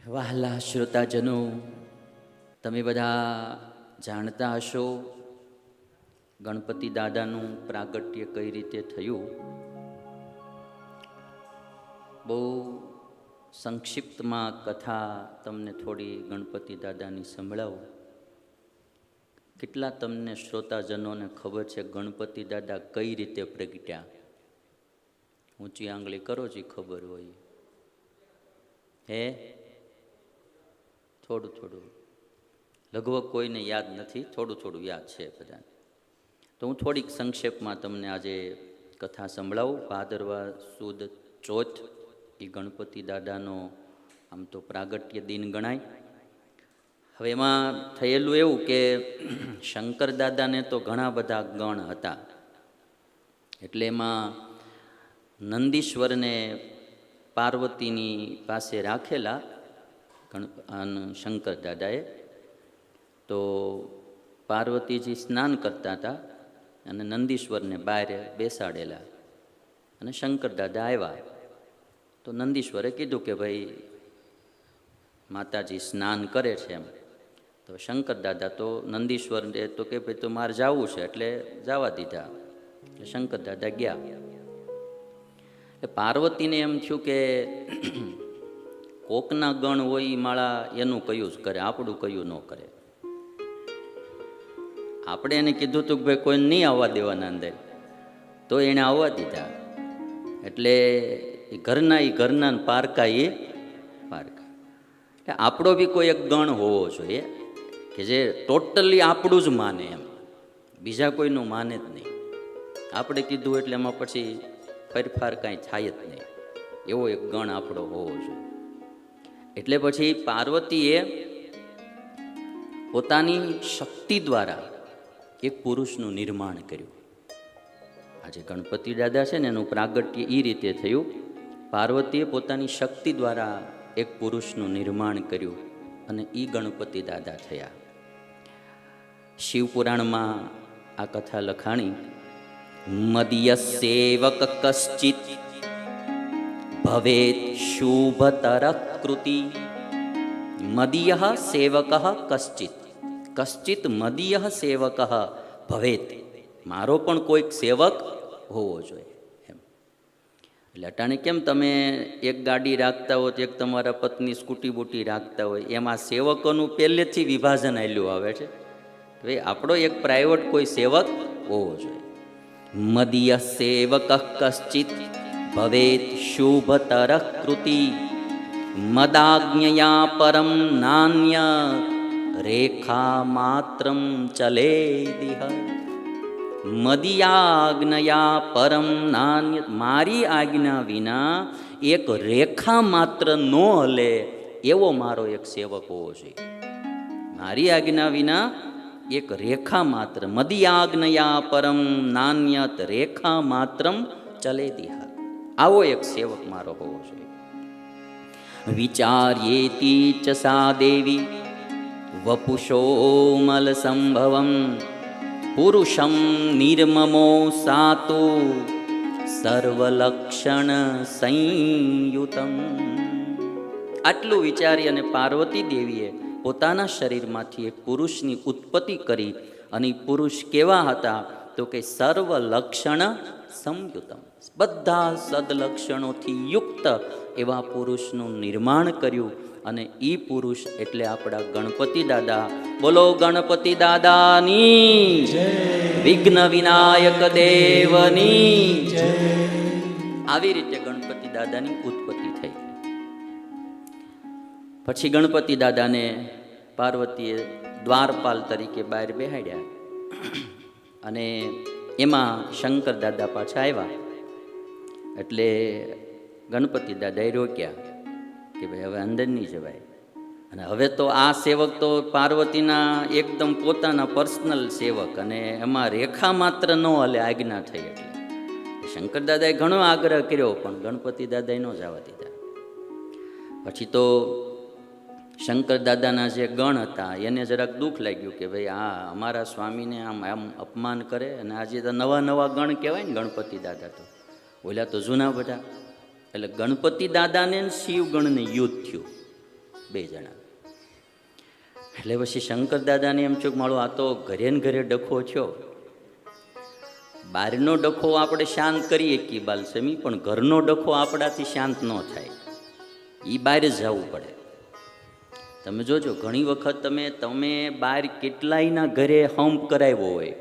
વહાલા શ્રોતાજનો, તમે બધા જાણતા હશો ગણપતિ દાદાનું પ્રાગટ્ય કઈ રીતે થયું. બહુ સંક્ષિપ્તમાં કથા તમને થોડી ગણપતિ દાદાની સંભળાવું. કેટલા તમને શ્રોતાજનોને ખબર છે ગણપતિ દાદા કઈ રીતે પ્રગટ્યા? ઊંચી આંગળી કરો જે ખબર હોય. હે, થોડું થોડું, લગભગ કોઈને યાદ નથી, થોડું થોડું યાદ છે બધાને. તો હું થોડીક સંક્ષેપમાં તમને આજે કથા સંભળાવું. ભાદરવા સુદ ચોથ એ ગણપતિ દાદાનો આમ તો પ્રાગટ્ય દિન ગણાય. હવે એમાં થયેલું એવું કે શંકર દાદાને તો ઘણા બધા ગણ હતા, એટલે એમાં નંદીશ્વરને પાર્વતીની પાસે રાખેલા શંકર દાદાએ. તો પાર્વતીજી સ્નાન કરતા હતા અને નંદીશ્વરને બહાર બેસાડેલા, અને શંકર દાદા આવ્યા. તો નંદીશ્વરે કીધું કે ભાઈ માતાજી સ્નાન કરે છે એમ. તો શંકર દાદા તો નંદીશ્વરને તો કે ભાઈ તો મારે જવું છે, એટલે જવા દીધા. એટલે શંકર દાદા ગયા. પાર્વતીને એમ થયું કે કોકના ગણ હોય એ માળા એનું કયું જ કરે, આપણું કયું ન કરે. આપણે એને કીધું હતું કે ભાઈ કોઈ નહીં આવવા દેવાના અંદર, તો એને આવવા દીધા. એટલે એ ઘરના પારકા એ પારકા. એટલે આપણો બી કોઈ એક ગણ હોવો જોઈએ કે જે ટોટલી આપણું જ માને, એમ બીજા કોઈનું માને જ નહીં. આપણે કીધું એટલે એમાં પછી ફેરફાર કાંઈ થાય જ નહીં, એવો એક ગણ આપણો હોવો જોઈએ. એટલે પછી પાર્વતીએ પોતાની શક્તિ દ્વારા એક પુરુષનું નિર્માણ કર્યું. આજે ગણપતિ દાદા છે ને એનું પ્રાગટ્ય એ રીતે થયું. પાર્વતીએ પોતાની શક્તિ દ્વારા એક પુરુષનું નિર્માણ કર્યું અને એ ગણપતિ દાદા થયા. શિવપુરાણમાં આ કથા લખાણી. મદિય સેવક કશ્ચિત ભવેત શુભતર કૃતિ. મદિય સેવક કશ્ચિત, કશ્ચિત મદિય સેવક ભવેત. મારો પણ કોઈક સેવક હોવો જોઈએ એમ. એટલે અટાણે કેમ તમે એક ગાડી રાખતા હોય, એક તમારા પત્ની સ્કૂટી બૂટી રાખતા હોય, એમાં સેવકોનું પહેલેથી વિભાજન આવેલું આવે છે. ભાઈ આપણો એક પ્રાઇવેટ કોઈ સેવક હોવો જોઈએ. મદિય સેવક કશ્ચિત ભવેત શુભતર કૃતિ. મદાજ્ઞયા પરમ નાન્ય રેખા માત્રમ ચલેદિહ. મદિયાજ્ઞયા પરમ નાન્ય, મારી આજ્ઞા વિના એક રેખા માત્ર ન હલે એવો મારો એક સેવક હોવો જોઈએ. મારી આજ્ઞા વિના એક રેખા માત્ર, મદિયાજ્ઞયા પરમ નાન્યત રેખા માત્રમ ચલેદિહ, આવો એક સેવક મારો હોવો જોઈએ. વિચાર્યેતિ ચ સા દેવી વપુષોમલ સંભવમ પુરુષમ નિર્મમો સાતો સર્વલક્ષણ સંયુતમ. આટલું વિચારી અને પાર્વતી દેવીએ પોતાના શરીરમાંથી એક પુરુષની ઉત્પત્તિ કરી. અને પુરુષ કેવા હતા તો કે સર્વલક્ષણ સંયુતમ, બધા સદલક્ષણોથી યુક્ત એવા પુરુષનું નિર્માણ કર્યું. અને એ પુરુષ એટલે આપણા ગણપતિ દાદા. બોલો ગણપતિ દાદાની જય, વિઘ્ન વિનાયક દેવની જય. આવી રીતે ગણપતિ દાદાની ઉત્પત્તિ થઈ. પછી ગણપતિ દાદાને પાર્વતીએ દ્વારપાલ તરીકે બહાર બેહાડ્યા. અને એમાં શંકર દાદા પાછા આવ્યા. એટલે ગણપતિ દાદાએ રોક્યા કે ભાઈ હવે અંદર નહીં જવાય. અને હવે તો આ સેવક તો પાર્વતીના એકદમ પોતાના પર્સનલ સેવક, અને એમાં રેખા માત્ર ન હલે આજ્ઞા થઈ. એટલે શંકર દાદાએ ઘણો આગ્રહ કર્યો, પણ ગણપતિ દાદાએ ન જવા દીધા. પછી તો શંકર દાદાના જે ગણ હતા એને જરાક દુઃખ લાગ્યું કે ભાઈ આ અમારા સ્વામીને આમ અપમાન કરે. અને આજે તો નવા નવા ગણ કહેવાય ને ગણપતિ દાદા, તો ઓલા તો જૂના બધા. એટલે ગણપતિ દાદાને શિવ ગણને યુદ્ધ થયું. બે જણા. એટલે પછી શંકર દાદાને એમ થયું કે મારો આ તો ઘરે ને ઘરે ડખો થયો, બહારનો ડખો આપણે શાંત કરીએ કે બાલસમી, પણ ઘરનો ડખો આપણાથી શાંત ન થાય, એ બહાર જ જવું પડે. તમે જોજો ઘણી વખત તમે બહાર કેટલાયના ઘરે હમ્પ કરાવ્યો હોય,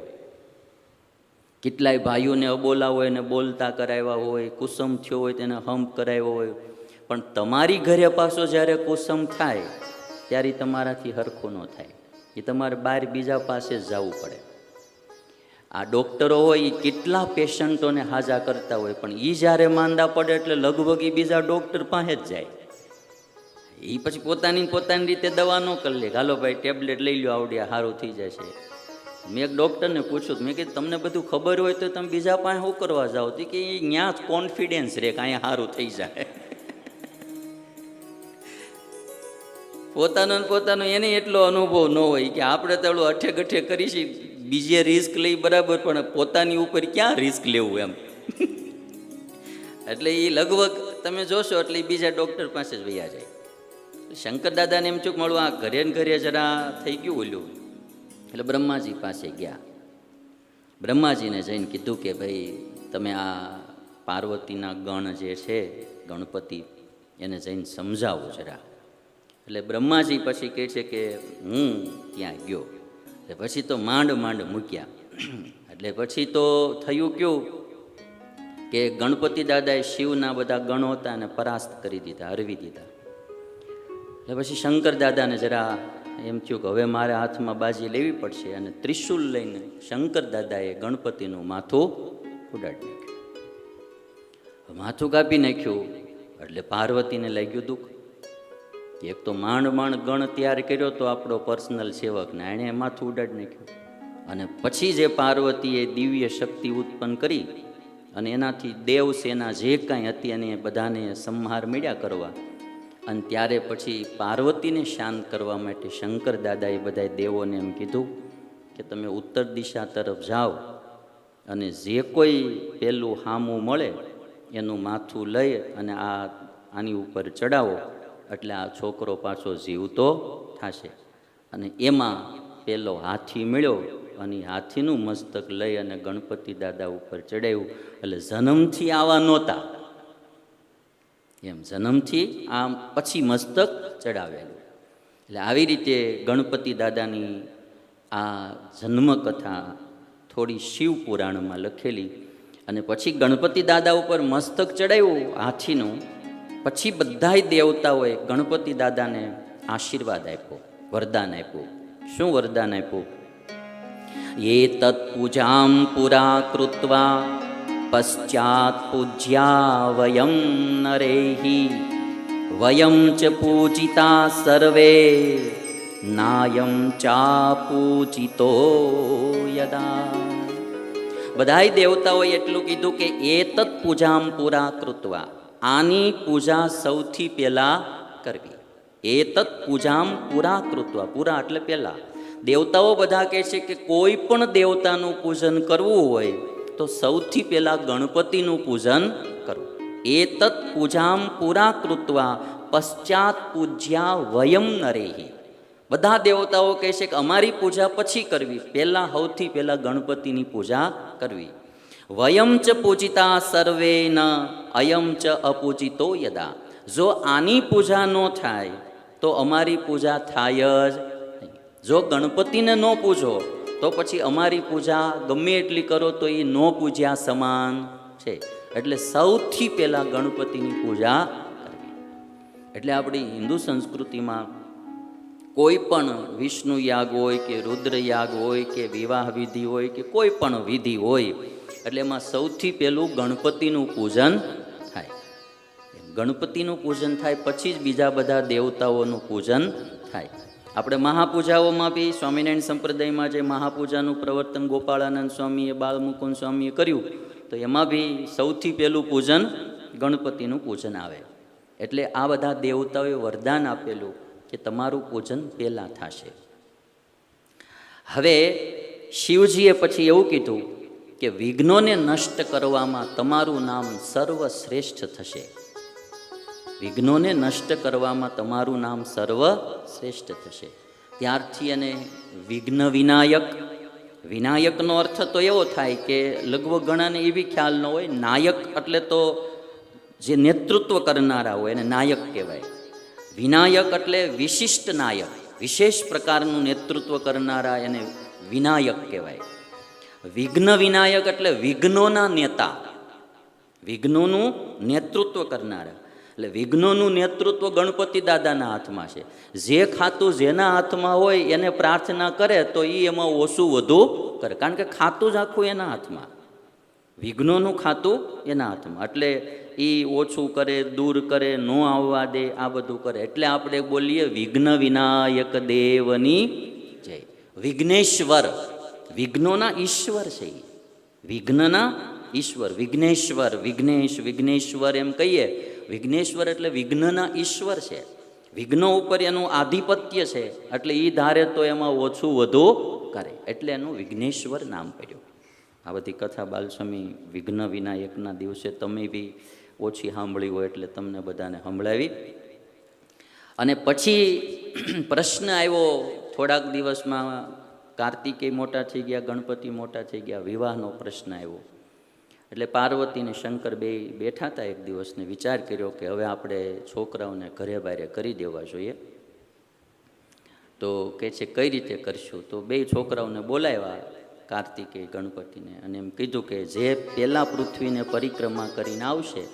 કેટલાય ભાઈઓને અબોલા હોય ને બોલતા કરાવ્યા હોય, કુસમ થયો હોય તેને હમ્પ કરાવ્યો હોય, પણ તમારી ઘરે પાછો જ્યારે કુસમ થાય ત્યારે તમારાથી હરખું ન થાય, એ તમારે બહાર બીજા પાસે જ જવું પડે. આ ડૉક્ટરો હોય એ કેટલા પેશન્ટોને હાજા કરતા હોય, પણ એ જ્યારે માંદા પડે એટલે લગભગ એ બીજા ડૉક્ટર પાસે જ જાય. એ પછી પોતાની રીતે દવા ન કરી લે, હાલો ભાઈ ટેબ્લેટ લઈ લો આવડ્યા સારું થઈ જશે. મેં એક ડૉક્ટરને પૂછ્યું, મેં કીધું તમને બધું ખબર હોય તો તમે બીજા પાસે શું કરવા જાઓ? તો કે એ ત્યાં જ કોન્ફિડન્સ રહે કે અહીંયા સારું થઈ જાય. પોતાનો એને એટલો અનુભવ ન હોય કે આપણે તો ઓલું અઠે ગઠે કરીશી, બીજે રિસ્ક લઈ બરાબર, પણ પોતાની ઉપર ક્યાં રિસ્ક લેવું એમ. એટલે એ લગભગ તમે જોશો એટલે બીજા ડૉક્ટર પાસે જ વયા જાય. શંકર દાદાને એમ થયું કે મળું આ ઘરે ને ઘરે જરા થઈ ગયું ઓલું, એટલે બ્રહ્માજી પાસે ગયા. બ્રહ્માજીને જઈને કીધું કે ભાઈ તમે આ પાર્વતીના ગણ જે છે ગણપતિ એને જઈને સમજાવો જરા. એટલે બ્રહ્માજી પછી કહે છે કે હું ત્યાં ગયો, એટલે પછી તો માંડ મૂક્યા. એટલે પછી તો થયું ક્યું કે ગણપતિ દાદાએ શિવના બધા ગણો હતા અને પરાસ્ત કરી દીધા, હરવી દીધા. એટલે પછી શંકર દાદાને જરા એમ થયું કે હવે મારે હાથમાં બાજી લેવી પડશે, અને ત્રિશુલ લઈને શંકર દાદાએ ગણપતિનું માથું ઉડાડી નાખ્યું. માથું કાપી નાખ્યું એટલે પાર્વતીને લાગ્યું દુઃખ. એક તો માંડ ગણ તૈયાર કર્યો તો આપણો પર્સનલ સેવક, ને એણે માથું ઉડાડી નાખ્યું. અને પછી જે પાર્વતીએ દિવ્ય શક્તિ ઉત્પન્ન કરી અને એનાથી દેવ સેના જે કાંઈ હતી એને બધાને સંહાર મળ્યા કરવા, અને ત્યારે પછી પાર્વતીને શાંત કરવા માટે શંકર દાદાએ બધા દેવોને એમ કીધું કે તમે ઉત્તર દિશા તરફ જાઓ અને જે કોઈ પેલું હામું મળે એનું માથું લઈ અને આની ઉપર ચડાવો, એટલે આ છોકરો પાછો જીવતો થશે. અને એમાં પેલો હાથી મળ્યો અને હાથીનું મસ્તક લઈ અને ગણપતિ દાદા ઉપર ચડાવ્યું. એટલે જન્મથી આવા નહોતા, એમ જન્મથી આમ પછી મસ્તક ચડાવેલું. એટલે આવી રીતે ગણપતિ દાદાની આ જન્મકથા થોડી શિવ પુરાણમાં લખેલી. અને પછી ગણપતિ દાદા ઉપર મસ્તક ચડાવ્યું હાથીનું, પછી બધાય દેવતાઓએ ગણપતિ દાદાને આશીર્વાદ આપ્યો, વરદાન આપ્યું. શું વરદાન આપ્યું? એ તત્પૂજામ પુરા કૃત્વા પશ્ચાત પૂજ્યા વયમ નરેહી વયમ ચ પૂજિતા સર્વે નાયમ ચા પૂજિતો યદા. બધાય દેવતાઓએ એટલું કીધું કે એ તત્ પૂજામ પુરા કૃત્વા, આની પૂજા સૌથી પહેલા કરવી. એ તત્ પૂજામ પુરા કૃત્વા, પુરા એટલે પહેલા. દેવતાઓ બધા કહે છે કે કોઈ પણ દેવતાનું પૂજન કરવું હોય તો સૌથી પહેલા ગણપતિનું પૂજન કરવું. એ તત્ પૂજામ પુરા કૃત્વા પશ્ચાત પૂજ્યા વયમ નરેહી. બધા દેવતાઓ કહે છે કે અમારી પૂજા પછી કરવી, પહેલાં સૌથી પહેલાં ગણપતિની પૂજા કરવી. વયમ ચ પૂજિતા સર્વે ન અયમ ચ અપૂજિતો યદા. જો આની પૂજા ન થાય તો અમારી પૂજા થાય જ નહીં. જો ગણપતિને ન પૂજો તો પછી અમારી પૂજા ગમે એટલી કરો તો એ ન પૂજ્યા સમાન છે. એટલે સૌથી પહેલાં ગણપતિની પૂજા કરવી. એટલે આપણી હિન્દુ સંસ્કૃતિમાં કોઈ પણ વિષ્ણુ યાગ હોય કે રુદ્ર યાગ હોય કે વિવાહ વિધિ હોય કે કોઈ પણ વિધિ હોય, એટલે એમાં સૌથી પહેલું ગણપતિનું પૂજન થાય. ગણપતિનું પૂજન થાય પછી જ બીજા બધા દેવતાઓનું પૂજન થાય. આપણે મહાપૂજાઓમાં બી સ્વામિનારાયણ સંપ્રદાયમાં જે મહાપૂજાનું પ્રવર્તન ગોપાળાનંદ સ્વામીએ, બાલમુકુંદ સ્વામીએ કર્યું, તો એમાં બી સૌથી પહેલું પૂજન ગણપતિનું પૂજન આવે. એટલે આ બધા દેવતાઓએ વરદાન આપેલું કે તમારું પૂજન પહેલાં થશે. હવે શિવજીએ પછી એવું કીધું કે વિઘ્નોને નષ્ટ કરવામાં તમારું નામ સર્વશ્રેષ્ઠ થશે. વિઘ્નોને નષ્ટ કરવામાં તમારું નામ સર્વશ્રેષ્ઠ થશે. ત્યારથી એને વિઘ્ન વિનાયક, વિનાયકનો અર્થ તો એવો થાય કે લગભગ ઘણાને એવી ખ્યાલ ન હોય, નાયક એટલે તો જે નેતૃત્વ કરનારા હોય એને નાયક કહેવાય. વિનાયક એટલે વિશિષ્ટ નાયક, વિશેષ પ્રકારનું નેતૃત્વ કરનારા એને વિનાયક કહેવાય. વિઘ્ન વિનાયક એટલે વિઘ્નોના નેતા, વિઘ્નોનું નેતૃત્વ કરનારા. એટલે વિઘ્નોનું નેતૃત્વ ગણપતિ દાદાના હાથમાં છે. જે ખાતું જેના હાથમાં હોય એને પ્રાર્થના કરે તો એ એમાં ઓછું વધુ કરે, કારણ કે ખાતું જ આખું એના હાથમાં, વિઘ્નોનું ખાતું એના હાથમાં. એટલે એ ઓછું કરે, દૂર કરે, ન આવવા દે, આ બધું કરે. એટલે આપણે બોલીએ વિઘ્ન વિનાયક દેવની જય. વિઘ્નેશ્વર, વિઘ્નોના ઈશ્વર છે, વિઘ્નના ઈશ્વર, વિઘ્નેશ્વર, વિઘ્નેશ, વિઘ્નેશ્વર એમ કહીએ. વિઘ્નેશ્વર એટલે વિઘ્નના ઈશ્વર છે, વિઘ્નો ઉપર એનું આધિપત્ય છે. એટલે એ ધારે તો એમાં ઓછું વધુ કરે, એટલે એનું વિઘ્નેશ્વર નામ પડ્યું. આ બધી કથા બાલસ્વામી વિઘ્ન વિનાયકના દિવસે તમે બી ઓછી સાંભળી હોય એટલે તમને બધાને સંભળાવી. અને પછી પ્રશ્ન આવ્યો થોડાક દિવસમાં, કાર્તિકેય મોટા થઈ ગયા, ગણપતિ મોટા થઈ ગયા, વિવાહનો પ્રશ્ન આવ્યો. એટલે પાર્વતી અને શંકર બે બેઠા હતા એક દિવસને, વિચાર કર્યો કે હવે આપણે છોકરાઓને ઘરે બહારે કરી દેવા જોઈએ. તો કહે છે કઈ રીતે કરશું? તો બે છોકરાઓને બોલાવ્યા, કાર્તિકેય ગણપતિને, અને એમ કીધું કે જે પહેલાં પૃથ્વીને પરિક્રમા કરીને આવશે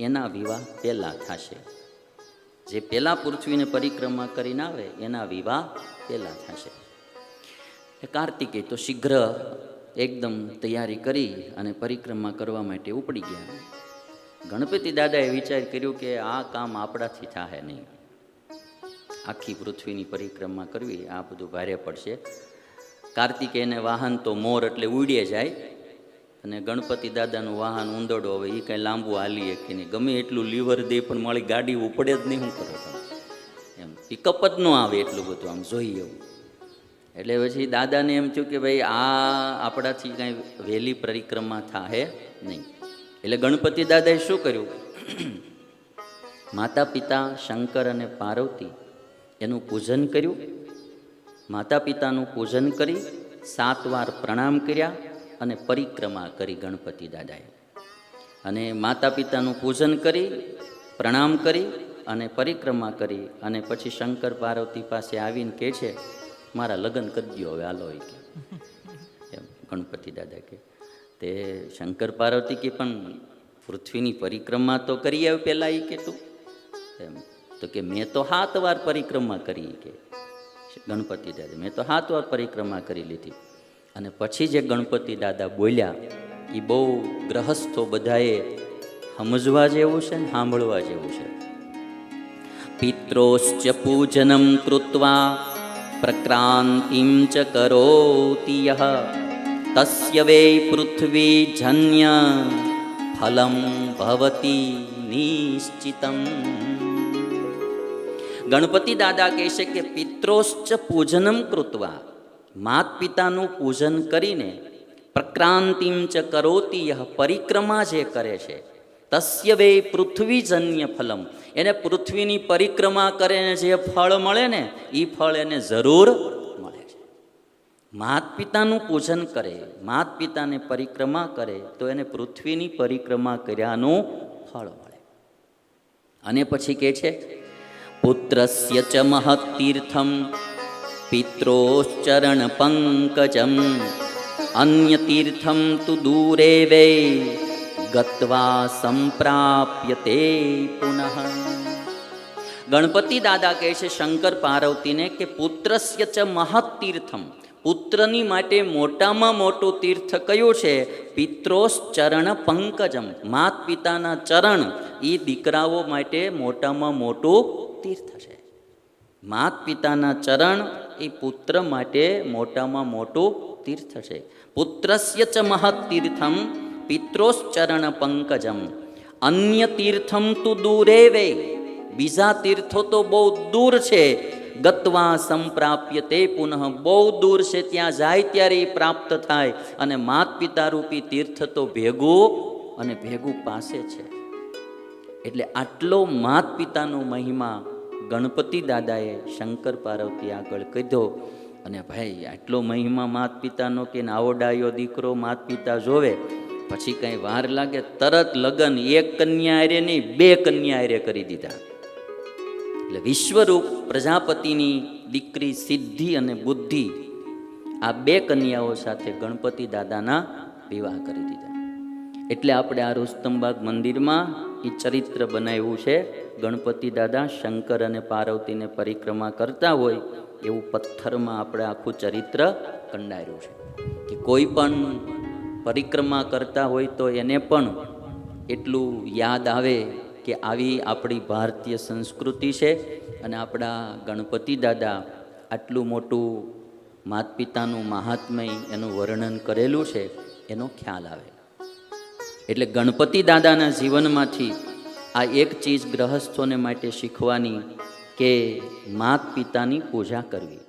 એના વિવાહ પહેલાં થશે. જે પહેલાં પૃથ્વીને પરિક્રમા કરીને આવે એના વિવાહ પહેલાં થશે. કાર્તિકેય તો શીઘ્ર એકદમ તૈયારી કરી અને પરિક્રમા કરવા માટે ઉપડી ગયા. ગણપતિ દાદાએ વિચાર કર્યું કે આ કામ આપણાથી થાય નહીં, આખી પૃથ્વીની પરિક્રમા કરવી આ બધું ભારે પડશે. કાર્તિકેયને વાહન તો મોર એટલે ઉડીએ જાય, અને ગણપતિ દાદાનું વાહન ઊંધડો, હવે એ કાંઈ લાંબુ હાલીએ કે નહીં, ગમે એટલું લીવર દે પણ મારી ગાડી ઉપડે જ નહીં, શું કરો તમે? એમ પિકઅપ જ ન આવે એટલું બધું આમ જોઈએ એવું. એટલે પછી દાદાને એમ થયું કે ભાઈ આ આપણાથી કાંઈ વહેલી પરિક્રમા થાય નહીં. એટલે ગણપતિ દાદાએ શું કર્યું? માતા પિતા શંકર અને પાર્વતી એનું પૂજન કર્યું. માતા પિતાનું પૂજન કરી 7 વાર પ્રણામ કર્યા અને પરિક્રમા કરી ગણપતિ દાદાએ. અને માતા પિતાનું પૂજન કરી, પ્રણામ કરી અને પરિક્રમા કરી, અને પછી શંકર પાર્વતી પાસે આવીને કહે છે મારા લગ્ન કરી દો હવે, હાલો કે એમ ગણપતિ દાદા કે. તે શંકર પાર્વતી કે પણ પૃથ્વીની પરિક્રમા તો કરી આવે પહેલાં, એ કે તું એમ. તો કે મેં તો 7 વાર પરિક્રમા કરી, કે ગણપતિ દાદા મેં તો 7 વાર પરિક્રમા કરી લીધી. અને પછી જે ગણપતિ દાદા બોલ્યા એ બહુ ગ્રહસ્થો બધાએ સમજવા જેવું છે ને સાંભળવા જેવું છે. પિત્રોશ્ચ પૂજનમ કૃત્વા પ્રક્રાંતિમ ચ કરોતિ યઃ તસ્ય વે પૃથ્વી જન્ય ફલમ ભવતિ નિશ્ચિતમ. ગણપતિ દાદા કહે છે કે પિત્રોશ્ચ પૂજનમ કૃત્વા, માત પિતાનું પૂજન કરીને, પ્રક્રાંતિમ ચ કરોતિ યઃ પરિક્રમા જે કરે છે, તસ્ય વે પૃથ્વીજન્ય ફલમ, એને પૃથ્વીની પરિક્રમા કરે જે ફળ મળે ને એ ફળ એને જરૂર મળે છે. માત પિતાનું પૂજન કરે, માત પિતાને પરિક્રમા કરે તો એને પૃથ્વીની પરિક્રમા કર્યાનું ફળ મળે. અને પછી કહે છે પુત્રસ્ય ચ મહત તીર્થમ પિત્રોશ્ચરણ પંકજમ અન્ય તીર્થમ તુ દૂરે વે ગત્વા સંપ્રાપ્યતે પુનઃ. ગણપતિ દાદા કહે છે શંકર પાર્વતીને કે પુત્રસ્ય ચ મહત તીર્થમ, પુત્રની માટે મોટામાં મોટું તીર્થ કયું છે? પિત્રોશ્ચરણ પંકજમ, માત પિતાના ચરણ એ દીકરાઓ માટે મોટામાં મોટું તીર્થ છે. માત પિતાના ચરણ એ પુત્ર માટે મોટામાં મોટું તીર્થ છે. પુત્રસ્ય ચ મહત તીર્થમ પિત્રોશ્ચરણ પંકજમ અન્ય તીર્થમ તુ દૂરે વે, બીજા તીર્થો તો બહુ દૂર છે. ગત્વા સંપ્રાપ્ય તે પુનઃ, બહુ દૂર છે, ત્યાં જાય ત્યારે એ પ્રાપ્ત થાય. અને માત પિતા રૂપી તીર્થ તો ભેગું અને ભેગું પાસે છે. એટલે આટલો માત પિતાનો મહિમા ગણપતિ દાદાએ શંકર પાર્વતી આગળ કીધો. અને ભાઈ આટલો મહિમા માત પિતાનો કે આવો ડાયો દીકરો માત પિતા જોવે પછી કંઈ વાર લાગે, તરત લગ્ન એક કન્યા હારે નહીં 2 કન્યા હારે કરી દીધા. એટલે વિશ્વરૂપ પ્રજાપતિની દીકરી સિદ્ધિ અને બુદ્ધિ આ 2 કન્યાઓ સાથે ગણપતિ દાદાના વિવાહ કરી દીધા. એટલે આપણે આ રુસ્તમબાગ મંદિરમાં એ ચરિત્ર બનાવ્યું છે. ગણપતિ દાદા શંકર અને પાર્વતીને પરિક્રમા કરતા હોય એવું પથ્થરમાં આપણે આખું ચરિત્ર કંડાર્યું છે કે કોઈ પણ પરિક્રમા કરતા હોય તો એને પણ એટલું યાદ આવે કે આવી આપણી ભારતીય સંસ્કૃતિ છે અને આપણા ગણપતિ દાદા આટલું મોટું માત પિતાનું મહાત્મય એનું વર્ણન કરેલું છે એનો ખ્યાલ આવે. એટલે ગણપતિ દાદાના જીવનમાંથી આ એક ચીજ ગ્રહસ્થોને માટે શીખવાની કે માત પિતાની પૂજા કરવી.